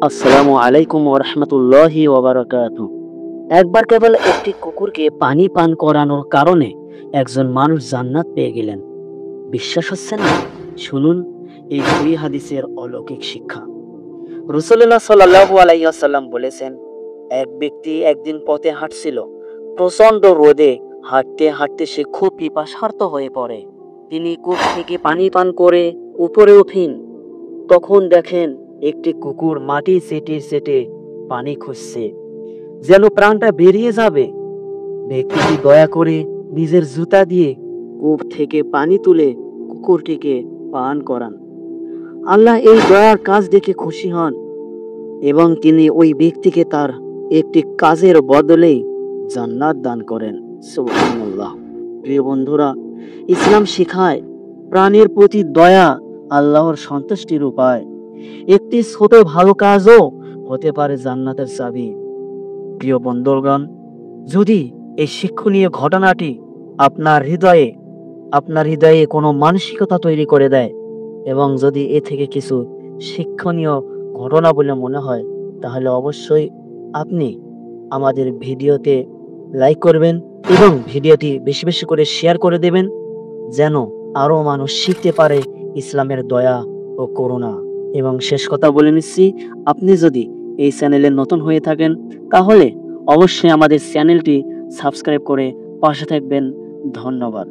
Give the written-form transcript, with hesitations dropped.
আসসালামু আলাইকুম ওয়া রাহমাতুল্লাহি ওয়া বারাকাতুহু। একবার কেবল একটি কুকুরকে পানি পান করানোর কারণে একজন মানুষ জান্নাত পেয়ে গেলেন। বিশ্বাস হচ্ছে না? শুনুন এই দুই হাদিসের অলৌকিক শিক্ষা। রাসূলুল্লাহ সাল্লাল্লাহু আলাইহি ওয়াসাল্লাম বলেছেন, এক ব্যক্তি একদিন পথে হাঁটছিল। প্রচণ্ড রোদে হাঁটতে হাঁটতে সে খুব পিপাসার্ত হয়ে পড়ে। তিনি কূপ থেকে পানি পান করে উপরে ওঠেন। তখন দেখেন একটি কুকুর মাটি চেটে চেটে পানি খুঁজছে, যেন প্রাণটা বেরিয়ে যাবে। ব্যক্তিটি দয়া করে নিজের জুতা দিয়ে কূপ থেকে পানি তুলে কুকুরটিকে পান করান। আল্লাহ এই দয়ার কাজ দেখে খুশি হন এবং তিনি ওই ব্যক্তিকে তার একটি কাজের বদলে জান্নাত দান করেন। সুবহানাল্লাহ। প্রিয় বন্ধুরা, ইসলাম শিখায় প্রাণীর প্রতি দয়া আল্লাহর সন্তুষ্টির উপায়। একটি ছোট ভালো কাজও হতে পারে জান্নাতের চাবি। প্রিয় বন্ধুগণ, যদি এই শিক্ষণীয় ঘটনাটি আপনার হৃদয়ে কোনো মানসিকতা তৈরি করে দেয় এবং যদি এ থেকে কিছু শিক্ষণীয় ঘটনা বলে মনে হয়, তাহলে অবশ্যই আপনি আমাদের ভিডিওতে লাইক করবেন এবং ভিডিওটি বেশি বেশি করে শেয়ার করে দেবেন, যেন আরও মানুষ শিখতে পারে ইসলামের দয়া ও করুণা। এবং শেষ কথা বলে নিচ্ছি, আপনি যদি এই চ্যানেলে নতুন হয়ে থাকেন তাহলে অবশ্যই আমাদের চ্যানেলটি সাবস্ক্রাইব করে পাশে থাকবেন। ধন্যবাদ।